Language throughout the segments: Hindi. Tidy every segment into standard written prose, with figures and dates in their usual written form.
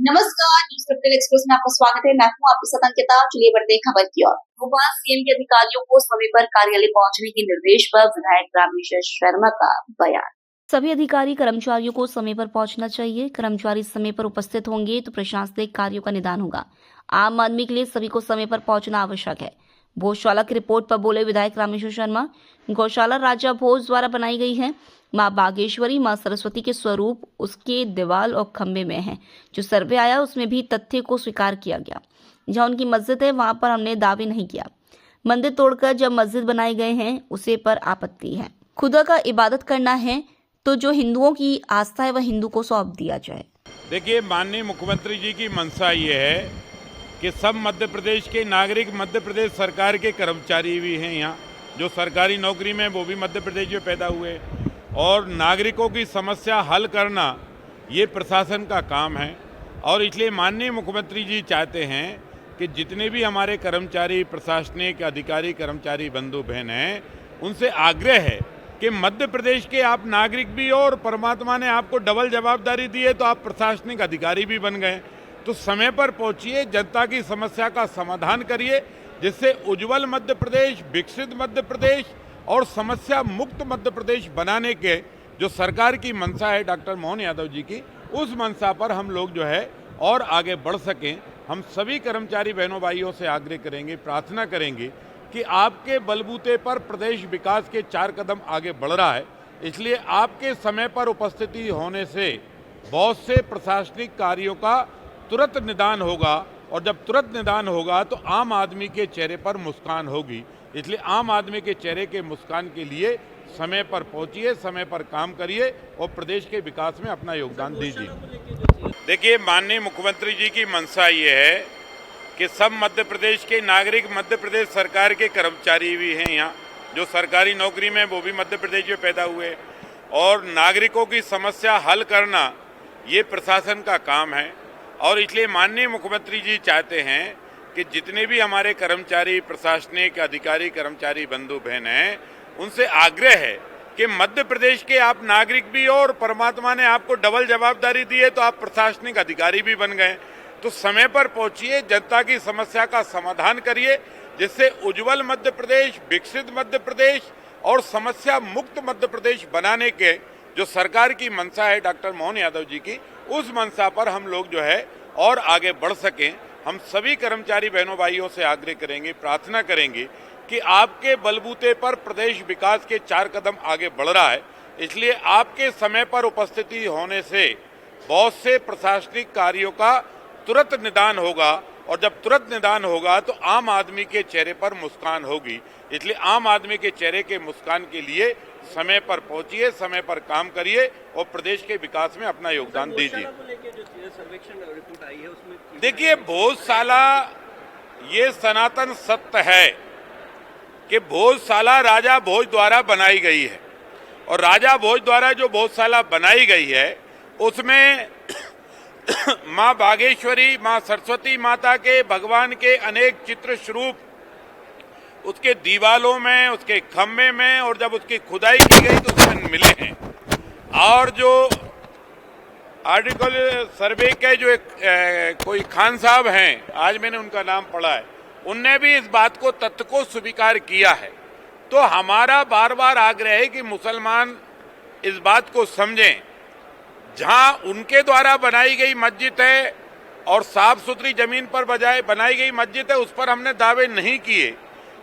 नमस्कार, न्यूज कैपिटल एक्सप्रेस में आपका स्वागत है। मैं हूं आपके साथ अंकिता। चलिए बढ़ते हैं खबर की ओर। भोपाल सीएम के अधिकारियों को समय पर कार्यालय पहुंचने के निर्देश पर विधायक रामेश्वर शर्मा का बयान। सभी अधिकारी कर्मचारियों को समय पर पहुंचना चाहिए। कर्मचारी समय पर उपस्थित होंगे तो प्रशासनिक कार्यों का निदान होगा। आम आदमी के लिए सभी को समय पर पहुंचना आवश्यक है। भोजशाला की रिपोर्ट पर बोले विधायक रामेश्वर शर्मा। गौशाला राजा भोज द्वारा बनाई गई है। माँ बागेश्वरी, माँ सरस्वती के स्वरूप उसके दीवाल और खम्भे में है। जो सर्वे आया उसमें भी तथ्य को स्वीकार किया गया। जहाँ उनकी मस्जिद है वहां पर हमने दावे नहीं किया। मंदिर तोड़कर जब मस्जिद बनाए गए हैं उसे पर आपत्ति है। खुदा का इबादत करना है तो जो हिंदुओं की आस्था है वह हिंदू को सौंप दिया जाए। देखिए, माननीय मुख्यमंत्री जी की मंशा ये है कि सब मध्य प्रदेश के नागरिक, मध्य प्रदेश सरकार के कर्मचारी भी हैं यहाँ, जो सरकारी नौकरी में वो भी मध्य प्रदेश में पैदा हुए, और नागरिकों की समस्या हल करना ये प्रशासन का काम है। और इसलिए माननीय मुख्यमंत्री जी चाहते हैं कि जितने भी हमारे कर्मचारी, प्रशासनिक अधिकारी, कर्मचारी बंधु बहन हैं, उनसे आग्रह है कि मध्य प्रदेश के आप नागरिक भी हो और परमात्मा ने आपको डबल जवाबदारी दी है, तो आप प्रशासनिक अधिकारी भी बन गए। तो समय पर पहुंचिए, जनता की समस्या का समाधान करिए, जिससे उज्जवल मध्य प्रदेश, विकसित मध्य प्रदेश और समस्या मुक्त मध्य प्रदेश बनाने के जो सरकार की मंशा है डॉक्टर मोहन यादव जी की, उस मंशा पर हम लोग जो है और आगे बढ़ सकें। हम सभी कर्मचारी बहनों भाइयों से आग्रह करेंगे, प्रार्थना करेंगे कि आपके बलबूते पर प्रदेश विकास के 4 कदम आगे बढ़ रहा है। इसलिए आपके समय पर उपस्थिति होने से बहुत से प्रशासनिक कार्यों का तुरंत निदान होगा, और जब तुरंत निदान होगा तो आम आदमी के चेहरे पर मुस्कान होगी। इसलिए आम आदमी के चेहरे के मुस्कान के लिए समय पर पहुंचिए, समय पर काम करिए और प्रदेश के विकास में अपना योगदान दीजिए। देखिए, माननीय मुख्यमंत्री जी की मंशा ये है कि सब मध्य प्रदेश के नागरिक, मध्य प्रदेश सरकार के कर्मचारी भी हैं यहाँ, जो सरकारी नौकरी में वो भी मध्य प्रदेश में पैदा हुए, और नागरिकों की समस्या हल करना ये प्रशासन का काम है। और इसलिए माननीय मुख्यमंत्री जी चाहते हैं कि जितने भी हमारे कर्मचारी, प्रशासनिक अधिकारी, कर्मचारी बंधु बहन हैं, उनसे आग्रह है कि मध्य प्रदेश के आप नागरिक भी हो और परमात्मा ने आपको डबल जवाबदारी दी है, तो आप प्रशासनिक अधिकारी भी बन गए। तो समय पर पहुंचिए, जनता की समस्या का समाधान करिए, जिससे उज्जवल मध्य प्रदेश, विकसित मध्य प्रदेश और समस्या मुक्त मध्य प्रदेश बनाने के जो सरकार की मंशा है डॉक्टर मोहन यादव जी की, उस मंशा पर हम लोग जो है और आगे बढ़ सकें। हम सभी कर्मचारी बहनों भाइयों से आग्रह करेंगे, प्रार्थना करेंगे कि आपके बलबूते पर प्रदेश विकास के 4 कदम आगे बढ़ रहा है। इसलिए आपके समय पर उपस्थिति होने से बहुत से प्रशासनिक कार्यों का तुरंत निदान होगा, और जब तुरंत निदान होगा तो आम आदमी के चेहरे पर मुस्कान होगी। इसलिए आम आदमी के चेहरे के मुस्कान के लिए समय पर पहुंचिए, समय पर काम करिए और प्रदेश के विकास में अपना योगदान दीजिए। देखिए, भोजशाला ये सनातन सत्य है कि भोजशाला राजा भोज द्वारा बनाई गई है, और राजा भोज द्वारा जो भोजशाला बनाई गई है उसमें माँ बागेश्वरी, माँ सरस्वती माता के, भगवान के अनेक चित्र स्वरूप उसके दीवालों में, उसके खम्भे में, और जब उसकी खुदाई की गई तो उसमें मिले हैं। और जो आर्टिकल सर्वे के जो कोई खान साहब हैं, आज मैंने उनका नाम पढ़ा है, उनने भी इस बात को, तथ्य को स्वीकार किया है। तो हमारा बार बार आग्रह है कि मुसलमान इस बात को समझें, जहां उनके द्वारा बनाई गई मस्जिद है और साफ सुथरी जमीन पर बनाई गई मस्जिद है, उस पर हमने दावे नहीं किए,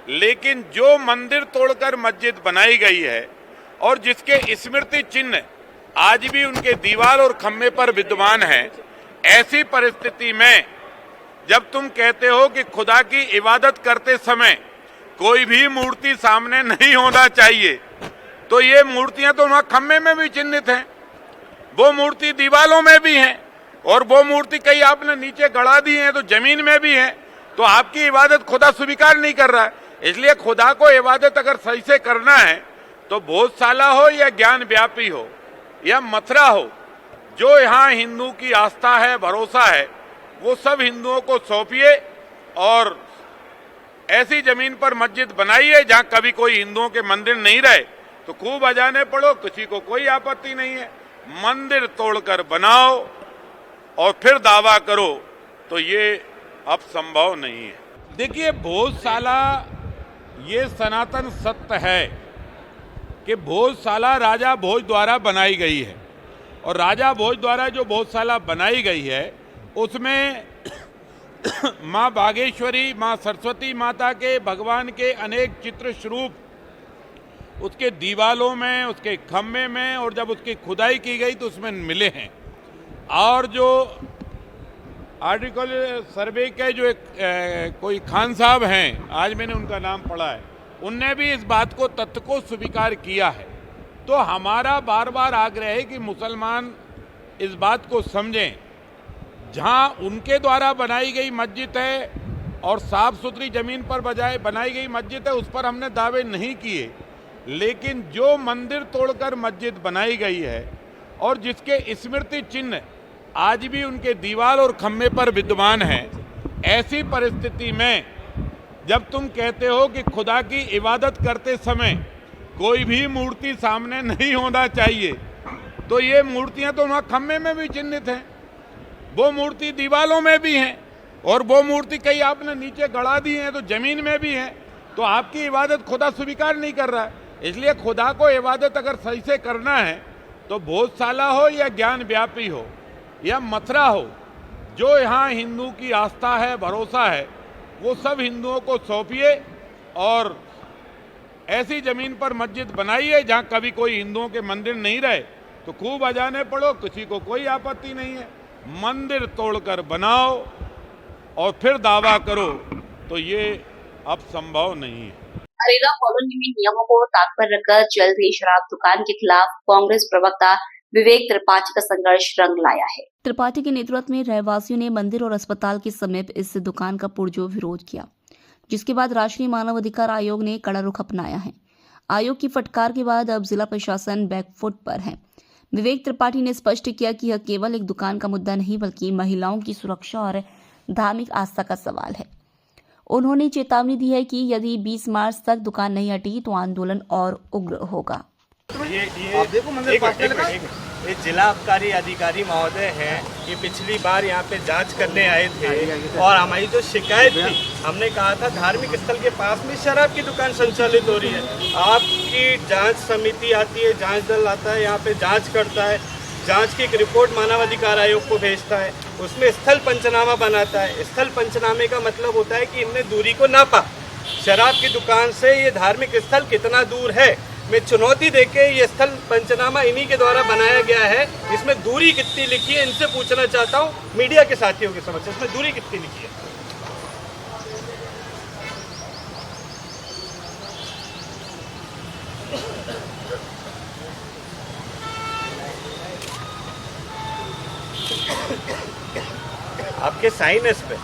लेकिन जो मंदिर तोड़कर मस्जिद बनाई गई है और जिसके स्मृति चिन्ह आज भी उनके दीवार और खम्भे पर विद्यमान है, ऐसी परिस्थिति में जब तुम कहते हो कि खुदा की इबादत करते समय कोई भी मूर्ति सामने नहीं होना चाहिए, तो ये मूर्तियां तो वहां खम्भे में भी चिन्हित हैं, वो मूर्ति दीवालों में भी हैं, और वो मूर्ति कहीं आपने नीचे गड़ा दी है तो जमीन में भी है। तो आपकी इबादत खुदा स्वीकार नहीं कर रहा है। इसलिए खुदा को इबादत अगर सही से करना है तो भोजशाला हो या ज्ञान व्यापी हो या मथुरा हो, जो यहाँ हिंदू की आस्था है, भरोसा है, वो सब हिंदुओं को सौंपिए और ऐसी जमीन पर मस्जिद बनाइए जहाँ कभी कोई हिंदुओं के मंदिर नहीं रहे, तो खूब अजाने पढ़ो, किसी को कोई आपत्ति नहीं है। मंदिर तोड़कर बनाओ, और फिर दावा करो तो ये अब संभव नहीं है। देखिए, भोजशाला ये सनातन सत्य है कि भोजशाला राजा भोज द्वारा बनाई गई है, और राजा भोज द्वारा जो भोजशाला बनाई गई है उसमें माँ बागेश्वरी, माँ सरस्वती माता के, भगवान के अनेक चित्र स्वरूप उसके दीवालों में, उसके खम्भे में, और जब उसकी खुदाई की गई तो उसमें मिले हैं। और जो आर्टिकल सर्वे के जो कोई खान साहब हैं, आज मैंने उनका नाम पढ़ा है, उनने भी इस बात को, तथ्य को स्वीकार किया है। तो हमारा बार बार आग्रह है कि मुसलमान इस बात को समझें, जहां उनके द्वारा बनाई गई मस्जिद है और साफ सुथरी जमीन पर बनाई गई मस्जिद है, उस पर हमने दावे नहीं किए, लेकिन जो मंदिर तोड़कर मस्जिद बनाई गई है और जिसके स्मृति चिन्ह आज भी उनके दीवार और खम्भे पर विद्यमान है, ऐसी परिस्थिति में जब तुम कहते हो कि खुदा की इबादत करते समय कोई भी मूर्ति सामने नहीं होना चाहिए, तो ये मूर्तियां तो वहाँ खम्भे में भी चिन्हित हैं, वो मूर्ति दीवालों में भी हैं, और वो मूर्ति कहीं आपने नीचे गड़ा दी है तो जमीन में भी है। तो आपकी इबादत खुदा स्वीकार नहीं कर रहा है। इसलिए खुदा को इबादत अगर सही से करना है तो भोजशाला हो या ज्ञान व्यापी हो या मथुरा हो, जो यहाँ हिंदू की आस्था है, भरोसा है, वो सब हिंदुओं को सौंपिए और ऐसी जमीन पर मस्जिद बनाइए जहाँ कभी कोई हिंदुओं के मंदिर नहीं रहे, तो खूब अजाने पढ़ो, किसी को कोई आपत्ति नहीं है। मंदिर तोड़कर बनाओ और फिर दावा करो तो ये अब संभव नहीं है। अरेरा कॉलोनी में नियमों को ताक पर रखकर चल रही शराब दुकान के खिलाफ कांग्रेस प्रवक्ता विवेक त्रिपाठी का संघर्ष रंग लाया है। त्रिपाठी के नेतृत्व में रहवासियों ने मंदिर और अस्पताल के समीप इस दुकान का पुरजोर विरोध किया, जिसके बाद राष्ट्रीय मानव अधिकार आयोग ने कड़ा रुख अपनाया है। आयोग की फटकार के बाद अब जिला प्रशासन बैकफुट पर है। विवेक त्रिपाठी ने स्पष्ट किया कि यह केवल एक दुकान का मुद्दा नहीं, बल्कि महिलाओं की सुरक्षा और धार्मिक आस्था का सवाल है। उन्होंने चेतावनी दी है कि यदि 20 मार्च तक दुकान नहीं हटी तो आंदोलन और उग्र होगा। ये जिला आबकारी अधिकारी महोदय हैं, ये पिछली बार यहाँ पे जांच करने आए थे और हमारी जो शिकायत थी, हमने कहा था धार्मिक स्थल के पास में शराब की दुकान संचालित हो रही है। आपकी जांच समिति आती है, जांच दल आता है, यहाँ पे जांच करता है, जांच की एक रिपोर्ट मानव अधिकार आयोग को भेजता है, उसमें स्थल पंचनामा बनाता है। स्थल पंचनामे का मतलब होता है कि इनने दूरी को नापा, शराब की दुकान से ये धार्मिक स्थल कितना दूर है। मैं चुनौती देके ये स्थल पंचनामा इन्हीं के द्वारा बनाया गया है, इसमें दूरी कितनी लिखी है इनसे पूछना चाहता हूँ, मीडिया के साथियों के समक्ष इसमें दूरी कितनी लिखी है। आपके साइन इस पे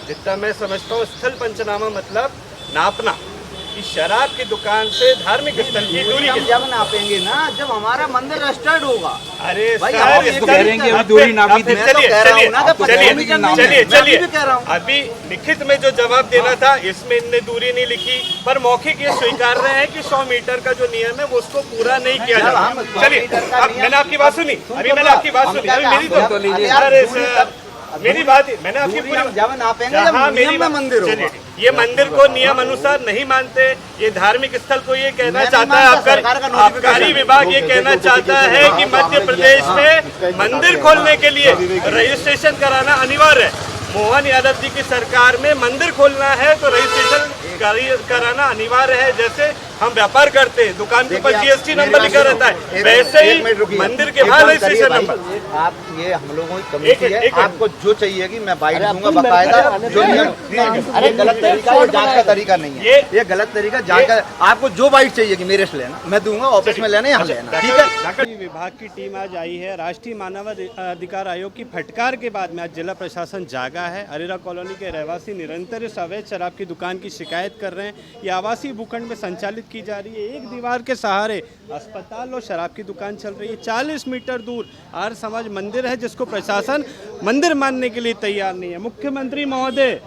जितना मैं समझता हूँ स्थल पंचनामा मतलब नापना कि शराब की दुकान से धार्मिक स्थल की दूरी जब नापेंगे ना, जब हमारा मंदिर रजिस्टर्ड होगा। अरे चलिए अभी लिखित में जो जवाब देना था इसमें इनने दूरी नहीं लिखी, पर मौखिक ये स्वीकार रहे हैं कि 100 मीटर का जो नियम है वो उसको पूरा नहीं किया जाता। चलिए अब मैंने आपकी बात सुनी, अभी मैंने आपकी बात सुनी, अभी मेरी तो अरे सर मेरी बात मैंने आपकी पूरी मंदिर चलिए ये मंदिर को नियम अनुसार नहीं मानते, ये धार्मिक स्थल को ये कहना चाहता है आबकारी विभाग ये कहना चाहता है कि मध्य प्रदेश में मंदिर खोलने के लिए रजिस्ट्रेशन कराना अनिवार्य है। मोहन यादव जी की सरकार में मंदिर खोलना है तो रजिस्ट्रेशन कराना अनिवार्य है। जैसे हम व्यापार करते हैं, दुकान के ऊपर GST नंबर लिखा रहता है, वैसे ही मंदिर के बाहर रजिस्ट्रेशन नंबर। आप ये हम लोगों की कमेटी है, आपको जो चाहिए कि मैं बाइट दूंगा बकायदा। जो अरे गलत तरीका, ये जांच का तरीका नहीं है, ये गलत तरीका जांच का। आपको जो बाइट चाहिए कि मेरे से लेना, मैं दूंगा, ऑफिस में लेना, यहाँ लेना, ठीक है। विभाग की टीम आज आई है। राष्ट्रीय मानव अधिकार आयोग की फटकार के बाद में आज जिला प्रशासन जागा है। अरेरा कॉलोनी के रहवासी निरंतर इस अवैध शराब की दुकान की शिकायत कर रहे हैं। ये आवासीय भूखंड में संचालित की जा रही है। एक दीवार के सहारे अस्पताल और शराब की दुकान चल रही है। 40 मीटर दूर आर्य समाज मंदिर है जिसको प्रशासन मंदिर मानने के लिए तैयार नहीं है। मुख्यमंत्री महोदय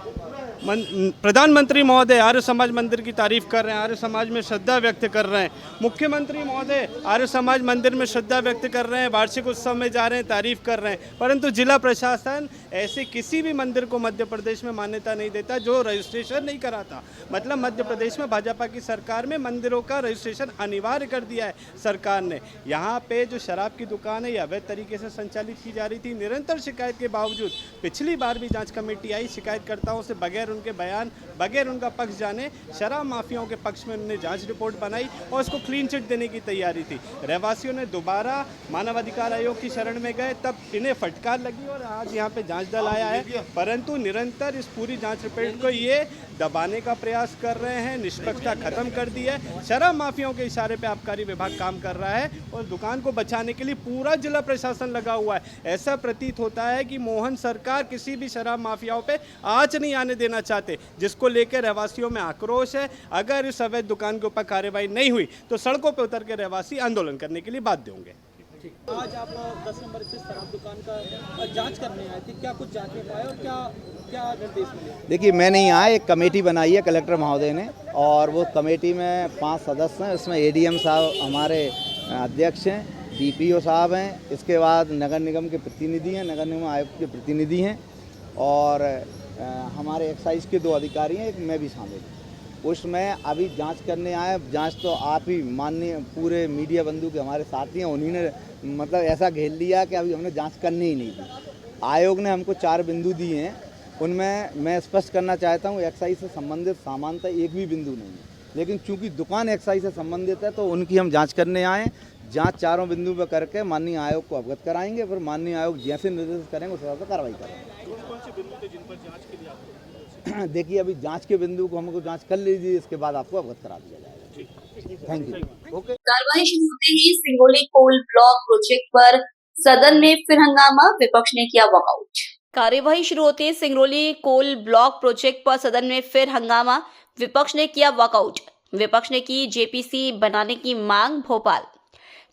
प्रधानमंत्री महोदय आर्य समाज मंदिर की तारीफ कर रहे हैं, आर्य समाज में श्रद्धा व्यक्त कर रहे हैं, मुख्यमंत्री महोदय आर्य समाज मंदिर में श्रद्धा व्यक्त कर रहे हैं, वार्षिक उत्सव में जा रहे हैं, तारीफ कर रहे हैं, परंतु जिला प्रशासन ऐसे किसी भी मंदिर को मध्य प्रदेश में मान्यता नहीं देता जो रजिस्ट्रेशन नहीं कराता। मतलब मध्य प्रदेश में भाजपा की सरकार में मंदिरों का रजिस्ट्रेशन अनिवार्य कर दिया है सरकार ने। यहाँ पे जो शराब की दुकान है ये अवैध तरीके से संचालित की जा रही थी। निरंतर शिकायत के बावजूद पिछली बार भी जांच कमेटी आई, शिकायतकर्ताओं से बगैर उनके बयान, बगैर उनका पक्ष जाने शराब माफियाओं के पक्ष में उन्होंने जांच रिपोर्ट बनाई और उसको क्लीन चिट देने की तैयारी थी। रहवासियों ने दोबारा मानवाधिकार आयोग की शरण में गए, तब इन्हें फटकार लगी और आज यहाँ पे जांच दल आया है, परंतु निरंतर इस पूरी जांच रिपोर्ट को ये दबाने का प्रयास कर रहे हैं, निष्पक्षता खत्म कर दी है। शराब माफियाओं के इशारे पे आबकारी विभाग काम कर रहा है और दुकान को बचाने के लिए पूरा जिला प्रशासन लगा हुआ है। ऐसा प्रतीत होता है कि मोहन सरकार किसी भी शराब माफियाओं पे आंच नहीं आने देना चाहते, जिसको लेकर रहवासियों में आक्रोश है। अगर इस अवैध दुकान के ऊपर कार्रवाई नहीं हुई तो सड़कों पर उतर के रहवासी आंदोलन करने के लिए बाध्य होंगे। आज आप 10 नंबर स्थित शराब दुकान का जांच करने आए थे, क्या कुछ जांच में पाया और क्या निर्देश मिले? देखिए, मैं नहीं आया, एक कमेटी बनाई है कलेक्टर महोदय ने और वो कमेटी में 5 सदस्य हैं। उसमें एडीएम साहब हमारे अध्यक्ष हैं, डीपीओ साहब हैं, इसके बाद नगर निगम के प्रतिनिधि हैं, नगर निगम आयुक्त के प्रतिनिधि हैं और हमारे एक्साइज के 2 अधिकारी हैं, एक मैं भी शामिल हूँ। उसमें अभी जांच करने आए। जांच तो आप ही माननीय पूरे मीडिया बंधु के हमारे साथी हैं, उन्हीं ने मतलब ऐसा घेर लिया कि अभी हमने जांच करनी ही नहीं दी। आयोग ने हमको 4 बिंदु दिए हैं, उनमें मैं स्पष्ट करना चाहता हूँ एक्साइज से संबंधित सामान्यतः एक भी बिंदु नहीं है, लेकिन चूंकि दुकान एक्साइज से संबंधित है तो उनकी हम जाँच करने आए। जांच 4 बिंदु पर करके माननीय आयोग को अवगत कराएंगे, फिर माननीय आयोग जैसे निर्देश करेंगे उस हिसाब से कार्रवाई करेंगे। कौन से बिंदु थे जिन पर जांच के लिए आपको? देखिए, अभी जांच के बिंदु को हमको जांच कर लीजिए, इसके बाद आपको अवगत करा दिया जाएगा। Thank you. ओके। कार्रवाई शुरू होते ही सिंगरौली कोल ब्लॉक प्रोजेक्ट पर सदन में फिर हंगामा, विपक्ष ने किया वॉकआउट। कार्यवाही शुरू होते ही सिंगरौली कोल ब्लॉक प्रोजेक्ट पर सदन में फिर हंगामा, विपक्ष ने किया वॉकआउट। विपक्ष ने की जेपीसी बनाने की मांग। भोपाल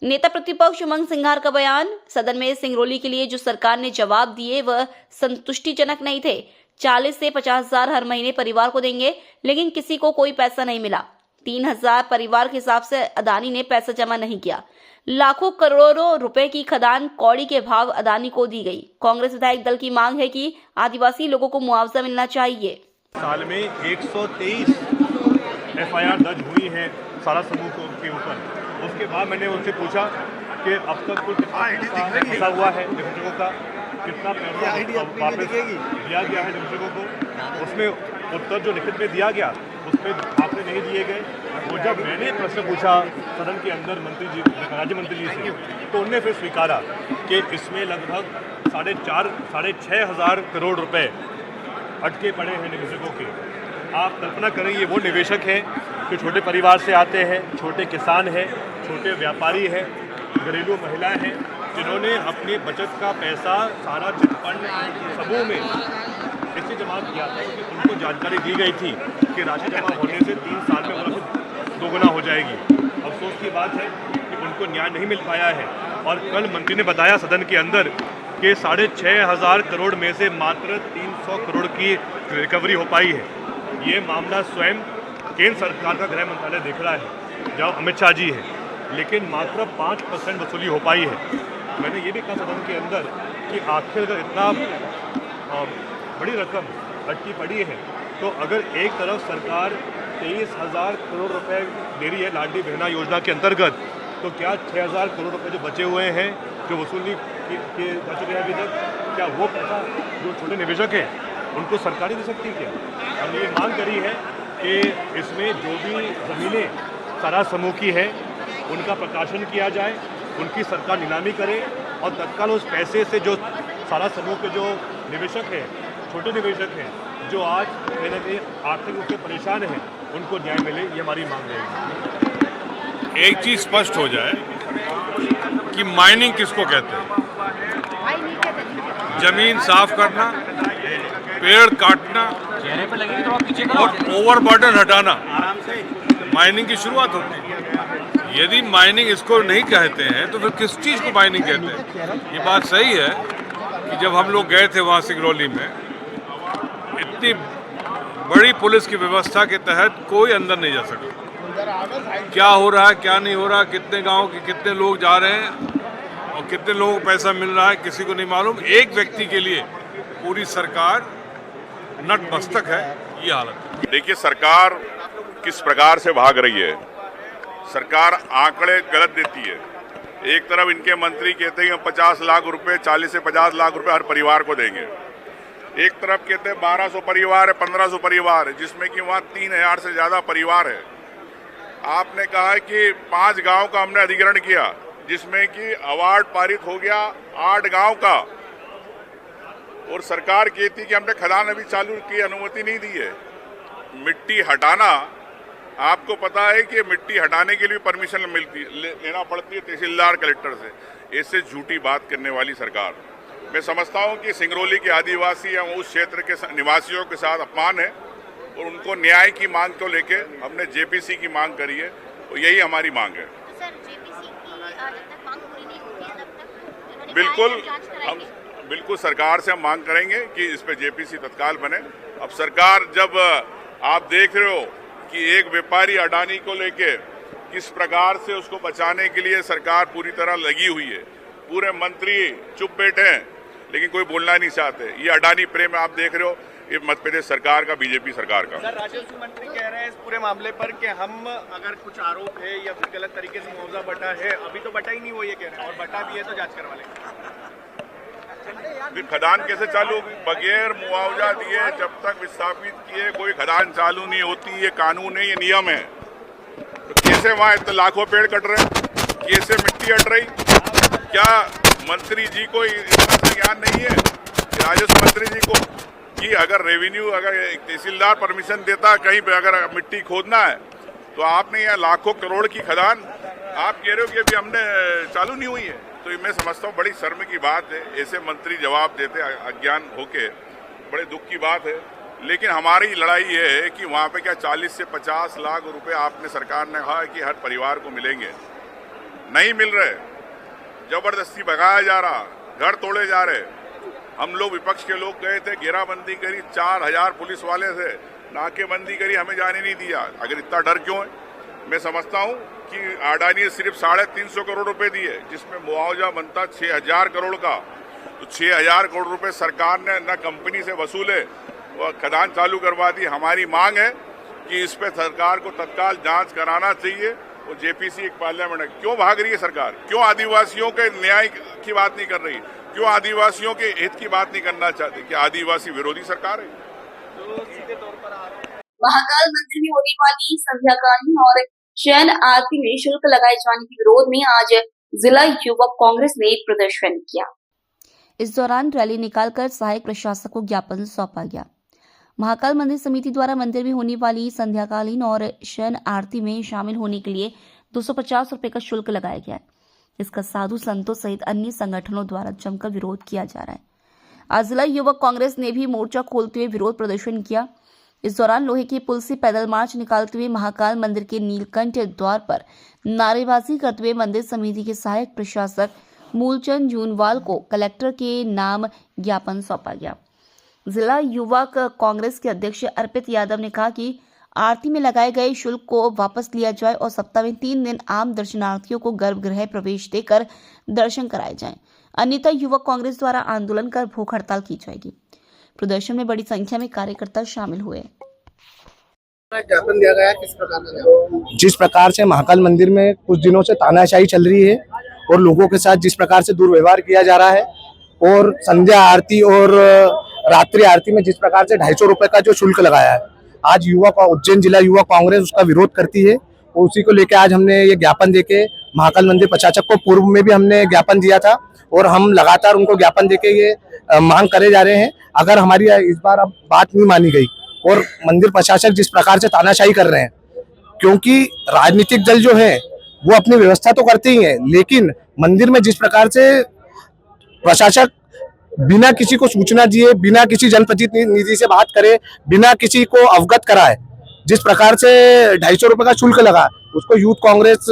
नेता प्रतिपक्ष उमंग सिंघार का बयान। सदन में सिंगरौली के लिए जो सरकार ने जवाब दिए वह संतुष्टिजनक नहीं थे। 40 से 50 हजार हर महीने परिवार को देंगे, लेकिन किसी को कोई पैसा नहीं मिला। 3000 परिवार के हिसाब से अदानी ने पैसा जमा नहीं किया। लाखों करोड़ों रुपए की खदान कौड़ी के भाव अदानी को दी गई। कांग्रेस विधायक दल की मांग है कि आदिवासी लोगों को मुआवजा मिलना चाहिए। साल में 123 एफआईआर दर्ज हुई है सारा समूह के ऊपर। उसके बाद मैंने उनसे पूछा कि अब तक कुल कितना हुआ है निवेशकों का, कितना पैसा वापस दिया गया है निवेशकों को। उसमें उत्तर जो लिखित में दिया गया उसमें आपने नहीं दिए गए। और जब मैंने प्रश्न पूछा सदन के अंदर मंत्री जी, राज्य मंत्री जी से, तो उन्होंने फिर स्वीकारा कि इसमें लगभग 4,500 हज़ार करोड़ रुपए अटके पड़े हैं निवेशकों के। आप कल्पना करें, ये वो निवेशक हैं जो छोटे परिवार से आते हैं, छोटे किसान हैं, छोटे व्यापारी हैं, घरेलू महिलाएं हैं, जिन्होंने अपने बचत का पैसा सारा चिटफंड समूह में इसलिए जमा किया था कि उनको जानकारी दी गई थी कि राशि जमा होने से 3 साल में वो दोगुना हो जाएगी। अफसोस की बात है कि उनको न्याय नहीं मिल पाया है। और कल मंत्री ने बताया सदन के अंदर कि 6,500 करोड़ में से मात्र 300 करोड़ की रिकवरी हो पाई है। ये मामला स्वयं केंद्र सरकार का गृह मंत्रालय देख रहा है, जहाँ अमित शाह जी है, लेकिन मात्र 5% वसूली हो पाई है। मैंने ये भी कहा सदन के अंदर कि आखिर अगर इतना बड़ी रकम अटकी पड़ी है तो अगर एक तरफ सरकार 23,000 करोड़ रुपए दे रही है लाडली बहना योजना के अंतर्गत, तो क्या 6,000 करोड़ रुपए जो बचे हुए हैं, जो वसूली के जा चुके हैं अभी तक, क्या वो पैसा जो छोटे निवेशक हैं उनको सरकार ही दे सकती है? क्या हमने ये मांग करी है कि इसमें जो भी ज़मीनें सारा समूह की है उनका प्रकाशन किया जाए, उनकी सरकार नीलामी करे और तत्काल उस पैसे से जो सारा समूह के जो निवेशक हैं, छोटे निवेशक हैं, जो आज कहीं ना कहीं आर्थिक रूप से परेशान हैं, उनको न्याय मिले, ये हमारी मांग रहेगी। एक चीज़ स्पष्ट हो जाए कि माइनिंग किसको कहते हैं। जमीन साफ करना, पेड़ काटना और ओवरबर्डन हटाना माइनिंग की शुरुआत होती है। यदि माइनिंग इसको नहीं कहते हैं तो फिर किस चीज़ को माइनिंग कहते हैं? ये बात सही है कि जब हम लोग गए थे वहाँ सिंगरौली में, इतनी बड़ी पुलिस की व्यवस्था के तहत कोई अंदर नहीं जा सका। क्या हो रहा है क्या नहीं हो रहा, कितने गांव के कितने लोग जा रहे हैं और कितने लोगों को पैसा मिल रहा है किसी को नहीं मालूम। एक व्यक्ति के लिए पूरी सरकार नतमस्तक है, ये हालत है। देखिए सरकार किस प्रकार से भाग रही है। सरकार आंकड़े गलत देती है। एक तरफ इनके मंत्री कहते हैं 50 लाख रुपए, 40 से 50 लाख रुपए हर परिवार को देंगे। एक तरफ कहते हैं 1200 परिवार है, 1500 परिवार है, जिसमें कि वहाँ 3000 से ज़्यादा परिवार है। आपने कहा है कि 5 गांव का हमने अधिग्रहण किया, जिसमें कि अवार्ड पारित हो गया 8 गांव का, और सरकार कहती कि हमने खदान अभी चालू की अनुमति नहीं दी है। मिट्टी हटाना, आपको पता है कि मिट्टी हटाने के लिए परमिशन लेना पड़ती है तहसीलदार कलेक्टर से। इससे झूठी बात करने वाली सरकार। मैं समझता हूं कि सिंगरौली के आदिवासी या उस क्षेत्र के निवासियों के साथ अपमान है, और उनको न्याय की मांग को लेके हमने जेपीसी की मांग करी है, और यही हमारी मांग है। सर, जेपीसी की जब तक मांग पूरी नहीं होती है तब तक बिल्कुल सरकार से हम मांग करेंगे कि इस पे जेपीसी तत्काल बने। अब सरकार, जब आप देख रहे हो कि एक व्यापारी अडानी को लेके किस प्रकार से उसको बचाने के लिए सरकार पूरी तरह लगी हुई है, पूरे मंत्री चुप बैठे हैं लेकिन कोई बोलना नहीं चाहते। ये अडानी प्रेम आप देख रहे हो, ये मध्य प्रदेश सरकार का, बीजेपी सरकार का। सर, राजस्व मंत्री कह रहे हैं इस पूरे मामले पर कि हम अगर कुछ आरोप है या फिर गलत तरीके से मुआवजा बटा है, अभी तो बटा ही नहीं, वो ये कह रहे हैं, और बटा भी है तो जांच करवा लेंगे। फिर खदान कैसे चालू होगी? बगैर मुआवजा दिए जब तक विस्थापित किए कोई खदान चालू नहीं होती। ये कानून है, ये नियम है। तो कैसे वहाँ इतने लाखों पेड़ कट रहे, कैसे मिट्टी हट रही? क्या मंत्री जी को इतना ज्ञान नहीं है, राजस्व मंत्री जी को, कि अगर रेवेन्यू, अगर तहसीलदार परमिशन देता कहीं पे अगर मिट्टी खोदना है, तो आपने यहाँ लाखों करोड़ की खदान आप कह रहे हो कि अभी हमने चालू नहीं हुई है। तो मैं समझता हूँ बड़ी शर्म की बात है, ऐसे मंत्री जवाब देते अज्ञान होके, बड़े दुख की बात है। लेकिन हमारी लड़ाई ये है कि वहाँ पे क्या 40 से 50 लाख रुपए आपने, सरकार ने कहा कि हर परिवार को मिलेंगे, नहीं मिल रहे, जबरदस्ती भगाया जा रहा, घर तोड़े जा रहे। हम लोग विपक्ष के लोग गए थे, घेराबंदी करी, 4000 पुलिस वाले थे, नाकेबंदी करी, हमें जाने नहीं दिया। अगर इतना डर क्यों है? मैं समझता हूँ कि अडानी ने सिर्फ 350 करोड़ रुपए दिए, जिसमें मुआवजा बनता 6000 करोड़ का। तो 6000 करोड़ रुपए सरकार ने न कंपनी से वसूले, वह खदान चालू करवा दी। हमारी मांग है कि इस पे सरकार को तत्काल जांच कराना चाहिए, और जेपीसी एक पार्लियामेंट है। क्यों भाग रही है सरकार? क्यों आदिवासियों के न्याय की बात नहीं कर रही? क्यों आदिवासियों के हित की बात नहीं करना चाहती? क्या आदिवासी विरोधी सरकार है? तो सीधे तौर पर महाकाल मंदिर में होने वाली संध्याकालीन और शयन आरती में शुल्क लगाए जाने के विरोध में आज जिला युवक कांग्रेस ने प्रदर्शन किया। इस दौरान रैली निकालकर सहायक प्रशासक को ज्ञापन सौंपा गया। महाकाल मंदिर समिति द्वारा मंदिर में होने वाली संध्याकालीन और शयन आरती में शामिल होने के लिए 250 रुपए का शुल्क लगाया गया है। इसका साधु संतों सहित अन्य संगठनों द्वारा जमकर विरोध किया जा रहा है। आज जिला युवक कांग्रेस ने भी मोर्चा खोलते हुए विरोध प्रदर्शन किया। इस दौरान लोहे के पुल से पैदल मार्च निकालते हुए महाकाल मंदिर के नीलकंठ द्वार पर नारेबाजी करते हुए मंदिर समिति के सहायक प्रशासक मूलचंद जूनवाल को कलेक्टर के नाम ज्ञापन सौंपा गया। जिला युवक कांग्रेस के अध्यक्ष अर्पित यादव ने कहा कि आरती में लगाए गए शुल्क को वापस लिया जाए और सप्ताह में 3 दिन आम दर्शनार्थियों को गर्भगृह प्रवेश देकर दर्शन कराए जाएं। अन्यथा युवक कांग्रेस द्वारा आंदोलन कर भूख हड़ताल की जाएगी। प्रदर्शन में बड़ी संख्या में कार्यकर्ता शामिल हुए। ज्ञापन दिया गया किस प्रकार का? जिस प्रकार से महाकाल मंदिर में कुछ दिनों से तानाशाही चल रही है और लोगों के साथ जिस प्रकार से दुर्व्यवहार किया जा रहा है, और संध्या आरती और रात्रि आरती में जिस प्रकार से 250 रुपए का जो शुल्क लगाया है, आज उज्जैन जिला युवा कांग्रेस उसका विरोध करती है। और उसी को लेकर आज हमने ये ज्ञापन देके महाकाल मंदिर प्रशासक को, पूर्व में भी हमने ज्ञापन दिया था और हम लगातार उनको ज्ञापन देके ये मांग करे जा रहे हैं। अगर हमारी इस बार अब बात नहीं मानी गई और मंदिर प्रशासक जिस प्रकार से तानाशाही कर रहे हैं, क्योंकि राजनीतिक दल जो है वो अपनी व्यवस्था तो करते ही हैं, लेकिन मंदिर में जिस प्रकार से प्रशासक बिना किसी को सूचना दिए, बिना किसी जनप्रतिनिधि से बात करे, बिना किसी को अवगत कराए, जिस प्रकार से 250 रुपए का शुल्क लगा, उसको यूथ कांग्रेस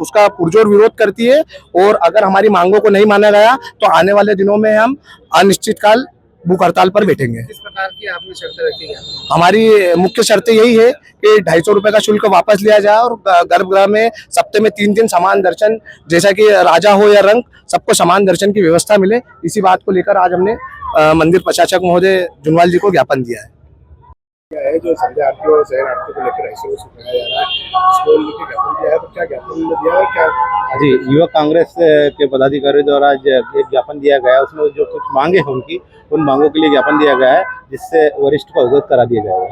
उसका पुरजोर विरोध करती है। और अगर हमारी मांगों को नहीं माना गया तो आने वाले दिनों में हम अनिश्चितकाल भूख हड़ताल पर बैठेंगे। किस प्रकार की आपने शर्तें रखी हैं? हमारी मुख्य शर्त यही है कि 250 रुपए का शुल्क वापस लिया जाए और गर्भगृह में सप्ताह में 3 दिन समान दर्शन, जैसा कि राजा हो या रंक, सबको समान दर्शन की व्यवस्था मिले। इसी बात को लेकर आज हमने मंदिर प्रशासक महोदय जुनवाल जी को ज्ञापन दिया है। है जो संध्या आरती और शहर आरती को लेकर ऐसे सिखाया जा रहा है, इसको लेकर ज्ञापन दिया है, तो क्या ज्ञापन दिया है? क्या जी, युवा कांग्रेस के पदाधिकारी द्वारा आज एक ज्ञापन दिया गया है। उसमें जो कुछ मांगे हैं उनकी, उन मांगों के लिए ज्ञापन दिया गया है, जिससे वरिष्ठ को अवगत करा दिया जाएगा।